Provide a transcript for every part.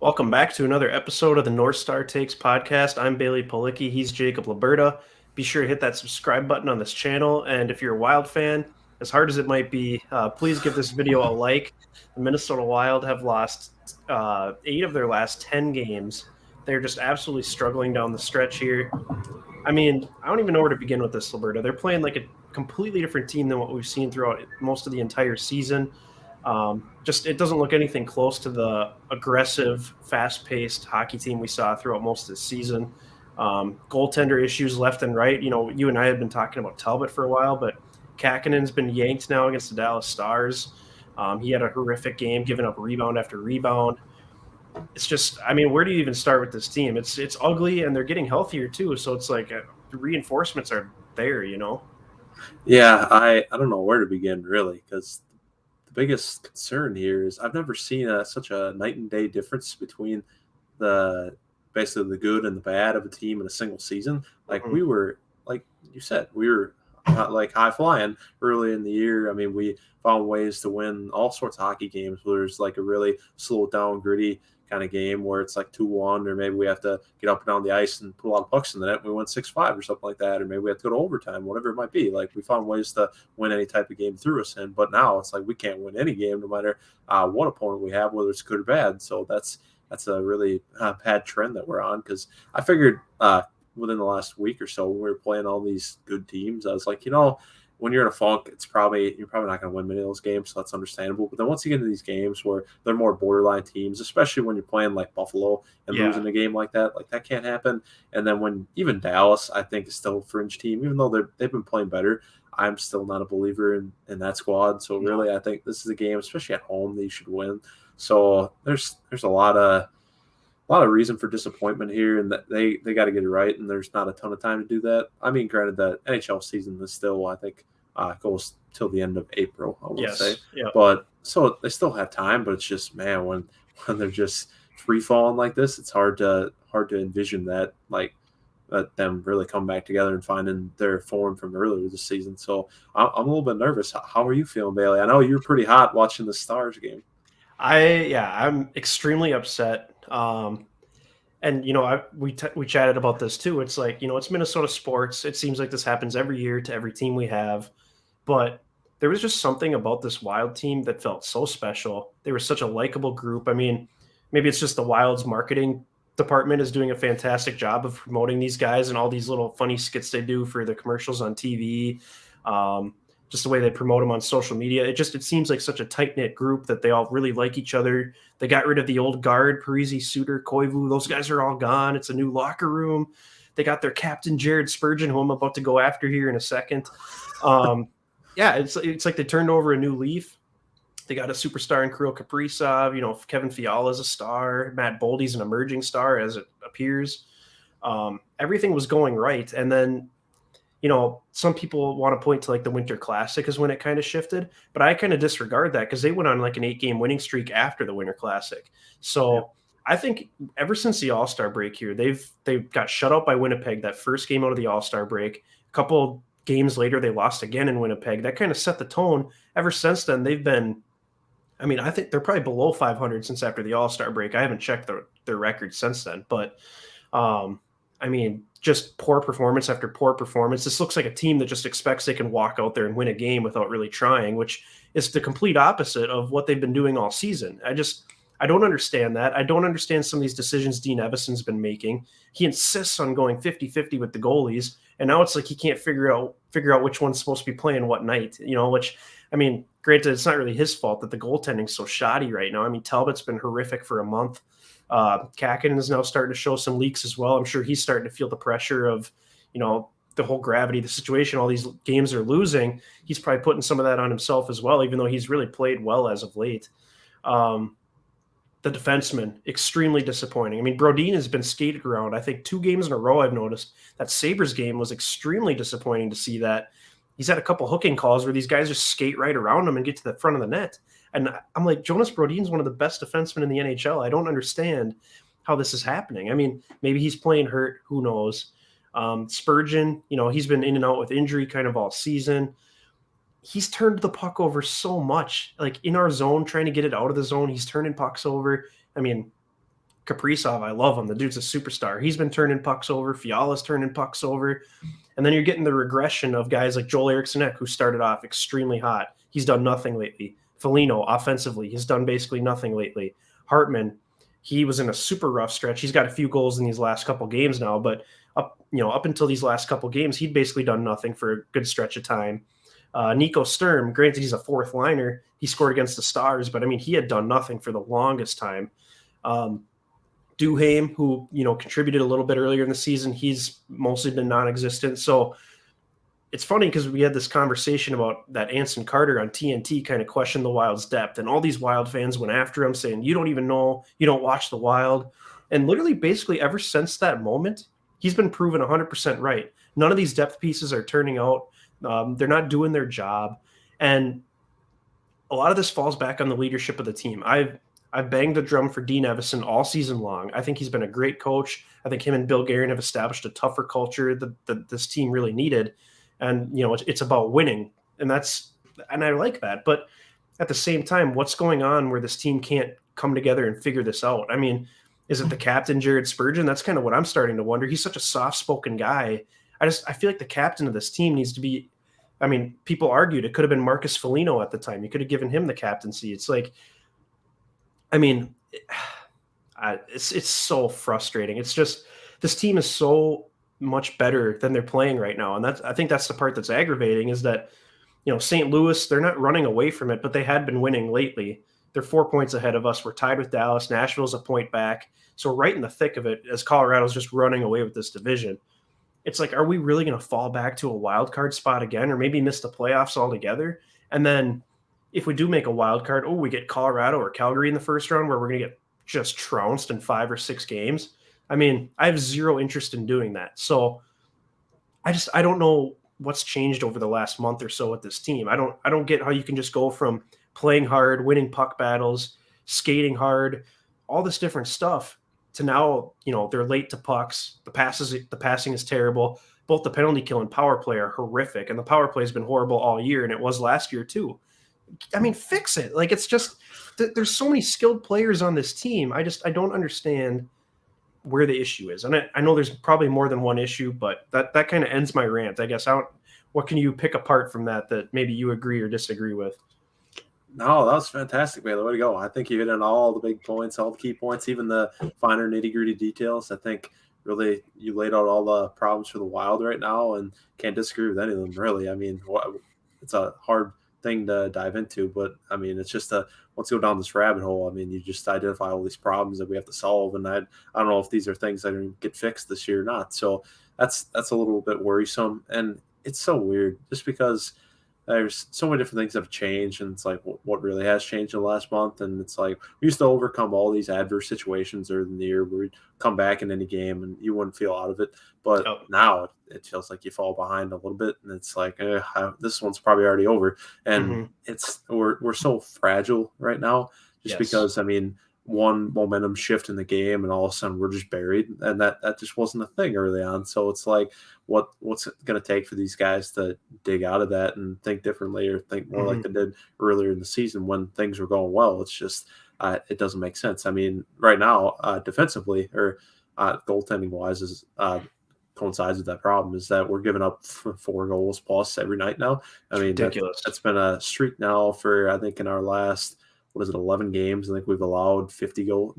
Welcome back to another episode of the North Star Takes podcast. I'm Bailey Policki. He's Jacob Liberta. Be sure to hit that subscribe button on this channel. And if you're a Wild fan, as hard as it might be, please give this video a like. The Minnesota Wild have lost 8 of their last 10 games. They're just absolutely struggling down the stretch here. I mean, I don't even know where to begin with this, Liberta. They're playing like a completely different team than what we've seen throughout most of the entire season. Just it doesn't look anything close to the aggressive, fast-paced hockey team we saw throughout most of the season. Goaltender issues left and right. You know, you and I had been talking about Talbot for a while, but Kakkonen's been yanked now against the Dallas Stars. He had a horrific game, giving up rebound after rebound. It's just, I mean, where do you even start with this team? It's ugly, and they're getting healthier too. So it's like the reinforcements are there, you know. Yeah, I don't know where to begin really, because the biggest concern here is I've never seen such a night and day difference between the basically the good and the bad of a team in a single season. Like Mhm. we were, like you said, we were not like high flying early in the year. I mean, we found ways to win all sorts of hockey games where there's like a really slow down, gritty kind of game where it's like 2-1, or maybe we have to get up and down the ice and put a lot of pucks in the net. And we win 6-5 or something like that, or maybe we have to go to overtime, whatever it might be. Like we found ways to win any type of game through us in. But now it's like we can't win any game, no matter what opponent we have, whether it's good or bad. So that's a really bad trend that we're on. Because I figured within the last week or so when we were playing all these good teams, I was like, when you're in a funk, you're probably not going to win many of those games, so that's understandable. But then once you get into these games where they're more borderline teams, especially when you're playing like Buffalo and Yeah. losing a game like that can't happen. And then when even Dallas, I think, is still a fringe team, even though they've been playing better. I'm still not a believer in that squad. So No. really, I think this is a game, especially at home, that you should win. So there's a lot of reason for disappointment here, and that they got to get it right. And there's not a ton of time to do that. I mean, granted, the NHL season is still, I think, goes till the end of April, I want to say. Yes. Yeah. But so they still have time. But it's just, man, when they're just free falling like this, it's hard to envision that, like, them really come back together and finding their form from earlier this season. So I'm a little bit nervous. How are you feeling, Bailey? I know you're pretty hot watching the Stars game. I'm extremely upset. And we chatted about this too. It's like, it's Minnesota sports. It seems like this happens every year to every team we have, but there was just something about this Wild team that felt so special. They were such a likable group. I mean, maybe it's just the Wild's marketing department is doing a fantastic job of promoting these guys and all these little funny skits they do for the commercials on TV. Um, just the way they promote them on social media. It seems like such a tight knit group that they all really like each other. They got rid of the old guard, Parisi, Suter, Koivu. Those guys are all gone. It's a new locker room. They got their captain, Jared Spurgeon, who I'm about to go after here in a second. Yeah, it's like they turned over a new leaf. They got a superstar in Kirill Kaprizov. Kevin Fiala is a star. Matt Boldy's an emerging star, as it appears. Everything was going right. And then, some people want to point to like the Winter Classic is when it kind of shifted, but I kind of disregard that because they went on like an 8-game winning streak after the Winter Classic. Yeah. So I think ever since the All-Star break here, they've got shut out by Winnipeg that first game out of the All-Star break. A couple games later, they lost again in Winnipeg. That kind of set the tone. Ever since then, they've been. I mean, I think they're probably below 500 since after the All-Star break. I haven't checked their record since then, but I mean, just poor performance after poor performance. This looks like a team that just expects they can walk out there and win a game without really trying, which is the complete opposite of what they've been doing all season. I don't understand that. I don't understand some of these decisions Dean Evason's been making. He insists on going 50-50 with the goalies, and now it's like he can't figure out which one's supposed to be playing what night, which, I mean, granted, it's not really his fault that the goaltending's so shoddy right now. I mean, Talbot's been horrific for a month. Kakkonen is now starting to show some leaks as well. I'm sure he's starting to feel the pressure of, the whole gravity of the situation. All these games are losing. He's probably putting some of that on himself as well, even though he's really played well as of late. The defenseman, extremely disappointing. I mean, Brodin has been skated around. I think 2 games in a row I've noticed. That Sabres game was extremely disappointing to see that. He's had a couple hooking calls where these guys just skate right around him and get to the front of the net. And I'm like, Jonas Brodin's one of the best defensemen in the NHL. I don't understand how this is happening. I mean, maybe he's playing hurt. Who knows? Spurgeon, he's been in and out with injury kind of all season. He's turned the puck over so much, like in our zone, trying to get it out of the zone. He's turning pucks over. I mean, Kaprizov, I love him. The dude's a superstar. He's been turning pucks over. Fiala's turning pucks over. And then you're getting the regression of guys like Joel Eriksson Ek, who started off extremely hot. He's done nothing lately. Foligno, offensively, he's done basically nothing lately. Hartman, he was in a super rough stretch. He's got a few goals in these last couple games now, but up until these last couple games, he'd basically done nothing for a good stretch of time. Nico Sturm, granted he's a fourth liner, he scored against the Stars, but I mean, he had done nothing for the longest time. Duhaime, who, contributed a little bit earlier in the season, he's mostly been non-existent. So it's funny because we had this conversation about that Anson Carter on TNT kind of questioned the Wild's depth, and all these Wild fans went after him saying, you don't even know, you don't watch the Wild. And literally basically ever since that moment, he's been proven 100% right. None of these depth pieces are turning out. They're not doing their job. And a lot of this falls back on the leadership of the team. I've banged the drum for Dean Evason all season long. I think he's been a great coach. I think him and Bill Guerin have established a tougher culture that this team really needed. And, it's about winning. And I like that. But at the same time, what's going on where this team can't come together and figure this out? I mean, is it the captain, Jared Spurgeon? That's kind of what I'm starting to wonder. He's such a soft-spoken guy. I feel like the captain of this team needs to be, I mean, people argued it could have been Marcus Foligno at the time. You could have given him the captaincy. It's like, I mean, it's so frustrating. It's just, this team is so much better than they're playing right now. And I think that's the part that's aggravating, is that, St. Louis, they're not running away from it, but they had been winning lately. They're 4 points ahead of us. We're tied with Dallas. Nashville's a point back. So we're right in the thick of it as Colorado's just running away with this division. It's like, are we really going to fall back to a wild card spot again, or maybe miss the playoffs altogether? And then if we do make a wild card, we get Colorado or Calgary in the first round, where we're going to get just trounced in 5 or 6 games. I mean, I have zero interest in doing that. So I don't know what's changed over the last month or so with this team. I don't get how you can just go from playing hard, winning puck battles, skating hard, all this different stuff, to now, they're late to pucks. The passing is terrible. Both the penalty kill and power play are horrific, and the power play has been horrible all year, and it was last year too. I mean, fix it. Like, it's just, there's so many skilled players on this team. I don't understand where the issue is. And I know there's probably more than one issue, but that kind of ends my rant. I guess what can you pick apart from that maybe you agree or disagree with? No, that was fantastic, man. Way to go. I think you hit on all the big points, all the key points, even the finer nitty-gritty details. I think really you laid out all the problems for the Wild right now, and can't disagree with any of them, really. I mean, it's a hard thing to dive into, but I mean, it's just let's go down this rabbit hole. I mean, you just identify all these problems that we have to solve, and I don't know if these are things that are going to get fixed this year or not. So that's a little bit worrisome, and it's so weird just because there's so many different things that have changed, and it's like what really has changed in the last month. And it's like we used to overcome all these adverse situations early in the year where we'd come back in any game and you wouldn't feel out of it. But now it feels like you fall behind a little bit, and it's like this one's probably already over. And we're so fragile right now, just because, I mean, one momentum shift in the game and all of a sudden we're just buried, and that just wasn't a thing early on. So it's like what's it going to take for these guys to dig out of that and think differently, or think more like they did earlier in the season when things were going well? It's just it doesn't make sense. I mean, right now defensively or goaltending wise is coincides with that problem, is that we're giving up 4 goals plus every night now. I mean, ridiculous. That's been a streak now for, I think, in our last 11 games. I think we've allowed 52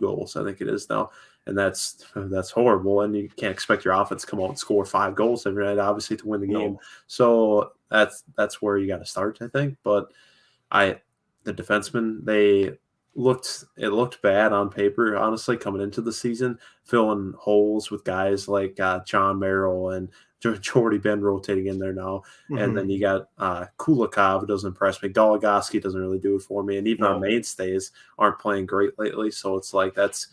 goals, I think it is now. And that's horrible. And you can't expect your offense to come out and score 5 goals every night, obviously, to win the game. So that's where you got to start, I think. But the defensemen, it looked bad on paper, honestly, coming into the season, filling holes with guys like John Merrill and Jordy Ben rotating in there now. And then you got Kulikov, who doesn't impress me. Goligoski doesn't really do it for me. And even our mainstays aren't playing great lately. So it's like that's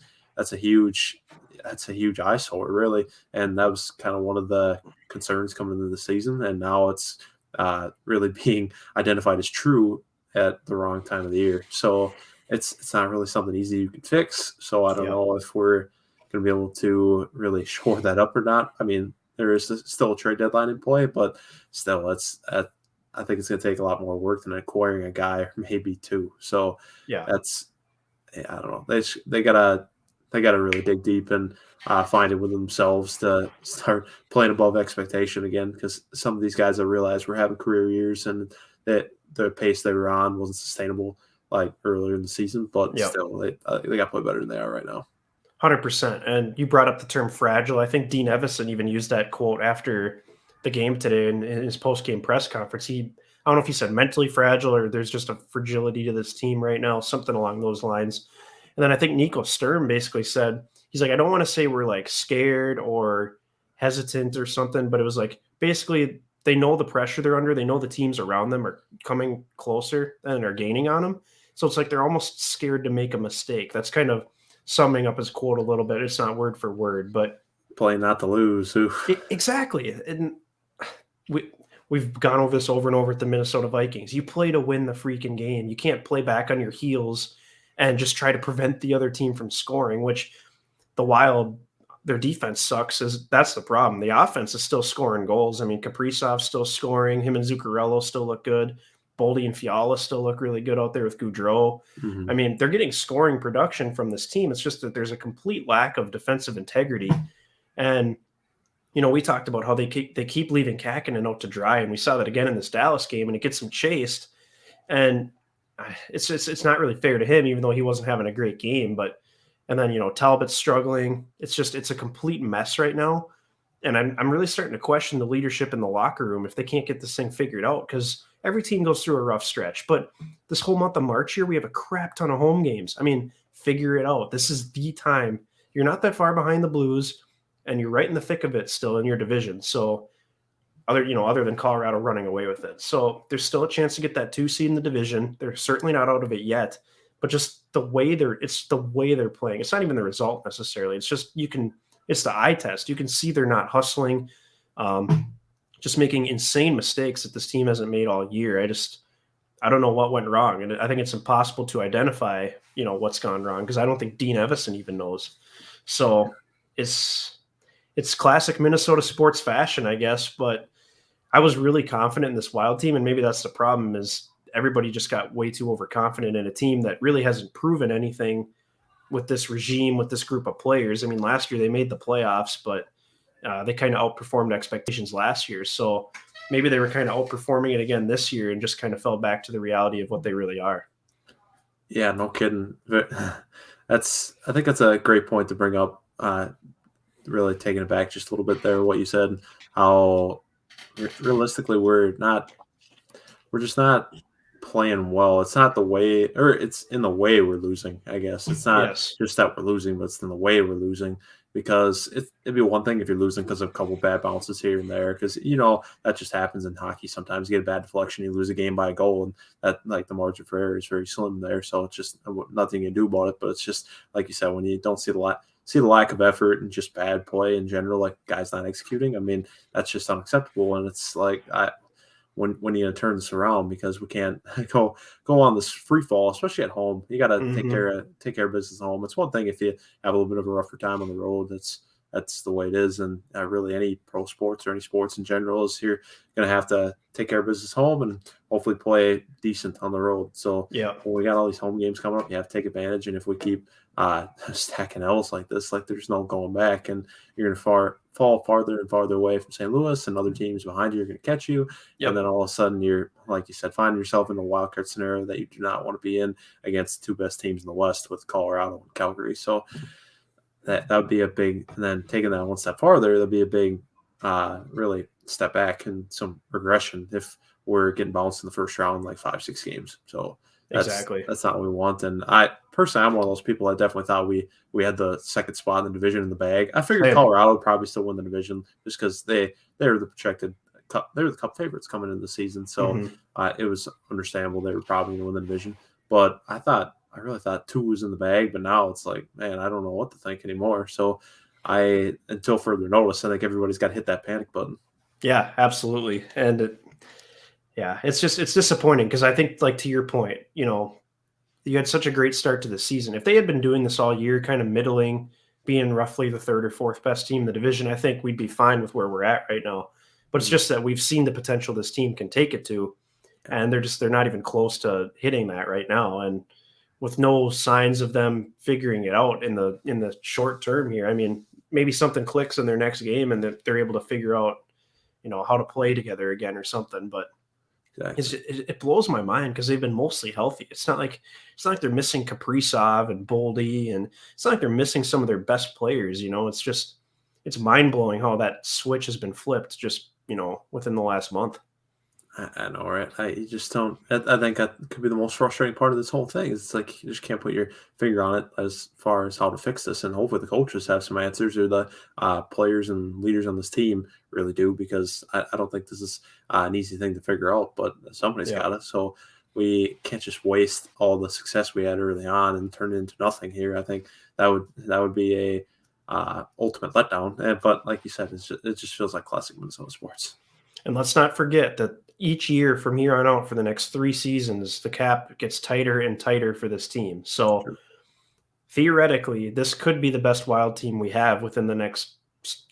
a huge eyesore, really. And that was kind of one of the concerns coming into the season. And now it's really being identified as true at the wrong time of the year. So it's not really something easy you can fix. So I don't know if we're going to be able to really shore that up or not. I mean, there is still a trade deadline in play, but still, I think it's going to take a lot more work than acquiring a guy or maybe 2. So I don't know. They gotta really dig deep and find it within themselves to start playing above expectation again. Because some of these guys, I realize, were having career years and that the pace they were on wasn't sustainable like earlier in the season. But Yeah, still, they got to play better than they are right now. 100%. And you brought up the term fragile. I think Dean Evison even used that quote after the game today in his post-game press conference. I don't know if he said mentally fragile or there's just a fragility to this team right now, something along those lines. And then I think Nico Sturm basically said, he's like, I don't want to say we're like scared or hesitant or something, but it was like basically they know the pressure they're under. They know the teams around them are coming closer and are gaining on them. So it's like they're almost scared to make a mistake. That's kind of summing up his quote a little bit. It's not word for word, but Playing not to lose. exactly. And we've gone over this over and over at the Minnesota Vikings. You play to win the freaking game. You can't play back on your heels and just try to prevent the other team from scoring, which the Wild, their defense sucks. That's the problem. The offense is still scoring goals. I mean, Kaprizov's still scoring. Him and Zuccarello still look good. Boldy and Fiala still look really good out there with Goudreau. Mm-hmm. I mean, they're getting scoring production from this team. It's just that there's a complete lack of defensive integrity. And, we talked about how they keep leaving Kähkönen out to dry, and we saw that again in this Dallas game, and it gets him chased. And it's not really fair to him, even though he wasn't having a great game. And then, Talbot's struggling. It's a complete mess right now. And I'm really starting to question the leadership in the locker room if they can't get this thing figured out, because every team goes through a rough stretch. But this whole month of March here, we have a crap ton of home games. I mean, figure it out. This is the time. You're not that far behind the Blues, and you're right in the thick of it still in your division. So other than Colorado running away with it. So there's still a chance to get that 2 seed in the division. They're certainly not out of it yet, but just the way they're playing. It's not even the result necessarily. It's just it's the eye test. You can see they're not hustling, just making insane mistakes that this team hasn't made all year. I don't know what went wrong. And I think it's impossible to identify, what's gone wrong, because I don't think Dean Evison even knows. So it's classic Minnesota sports fashion, I guess, but I was really confident in this Wild team, and maybe that's the problem, is everybody just got way too overconfident in a team that really hasn't proven anything with this regime, with this group of players. I mean, last year they made the playoffs, but they kind of outperformed expectations last year. So maybe they were kind of outperforming it again this year and just kind of fell back to the reality of what they really are. Yeah, no kidding. I think that's a great point to bring up. Really taking it back just a little bit there, what you said, how realistically we're just not playing well. It's not the way, or it's in the way we're losing, I guess. It's not just that we're losing, but it's in the way we're losing, because it'd be one thing if you're losing because of a couple bad bounces here and there, because that just happens in hockey. Sometimes you get a bad deflection, you lose a game by a goal, and that, like, the margin for error is very slim there. So it's just nothing you can do about it. But it's just like you said, when you don't see the lack of effort and just bad play in general, like guys not executing, I mean, that's just unacceptable. And it's like, when you turn this around, because we can't go on this free fall, especially at home. You got to take care of business at home. It's one thing if you have a little bit of a rougher time on the road. That's the way it is. And really any pro sports or any sports in general is you're going to have to take care of business home and hopefully play decent on the road. So when we got all these home games coming up, you have to take advantage. And if we keep stacking L's like this, like, there's no going back, and you're going to fall farther and farther away from St. Louis, and other teams behind you are going to catch you. And then all of a sudden you're, like you said, finding yourself in a wild card scenario that you do not want to be in against the 2 best teams in the West with Colorado and Calgary. So that would be a big, and then taking that one step farther, that'd be a big, really step back and some regression if we're getting bounced in the first round, like 5-6 games. So that's not what we want. And I personally, I'm one of those people that definitely thought we had the second spot in the division in the bag. I figured Colorado would probably still win the division just because they're the projected they're the Cup favorites coming into the season. So it was understandable they were probably going to win the division. But I really thought 2 was in the bag, but now it's like, man, I don't know what to think anymore. So until further notice, I think everybody's got to hit that panic button. Yeah, absolutely. And it's disappointing, because I think, like, to your point, you had such a great start to the season. If they had been doing this all year, kind of middling, being roughly the 3rd or 4th best team in the division, I think we'd be fine with where we're at right now. But it's just that we've seen the potential this team can take it to, and they're not even close to hitting that right now. And with no signs of them figuring it out in the short term here. I mean, maybe something clicks in their next game and they're able to figure out, how to play together again or something. But Exactly. it blows my mind because they've been mostly healthy. It's not like they're missing Kaprizov and Boldy, and it's not like they're missing some of their best players. It's mind blowing how that switch has been flipped just within the last month. I know, right? I just don't. I think that could be the most frustrating part of this whole thing. It's like you just can't put your finger on it as far as how to fix this, and hopefully the coaches have some answers, or the players and leaders on this team really do, because I don't think this is an easy thing to figure out. But somebody's Yeah. got it, so we can't just waste all the success we had early on and turn it into nothing here. I think that would be a ultimate letdown. But like you said, it just feels like classic Minnesota sports. And let's not forget that each year from here on out for the next 3 seasons, the cap gets tighter and tighter for this team. So Sure. theoretically, this could be the best Wild team we have within the next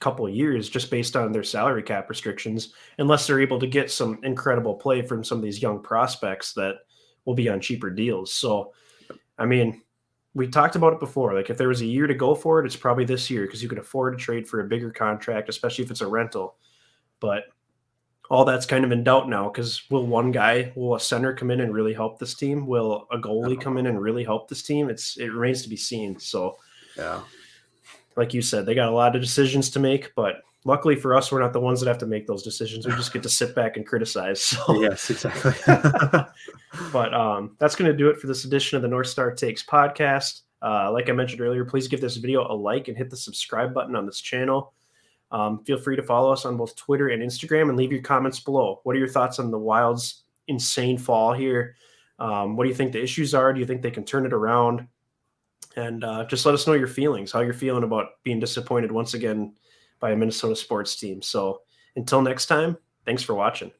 couple of years, just based on their salary cap restrictions, unless they're able to get some incredible play from some of these young prospects that will be on cheaper deals. So, I mean, we talked about it before. Like, if there was a year to go for it, it's probably this year because you can afford to trade for a bigger contract, especially if it's a rental. But all that's kind of in doubt now because will a center come in and really help this team? Will a goalie come in and really help this team? It remains to be seen. So, Yeah. like you said, they got a lot of decisions to make, but luckily for us, we're not the ones that have to make those decisions. We just get to sit back and criticize. So, Yes, exactly. but that's going to do it for this edition of the North Star Takes podcast. Like I mentioned earlier, please give this video a like and hit the subscribe button on this channel. Feel free to follow us on both Twitter and Instagram and leave your comments below. What are your thoughts on the Wild's insane fall here? What do you think the issues are? Do you think they can turn it around? And just let us know your feelings, how you're feeling about being disappointed once again by a Minnesota sports team. So until next time, thanks for watching.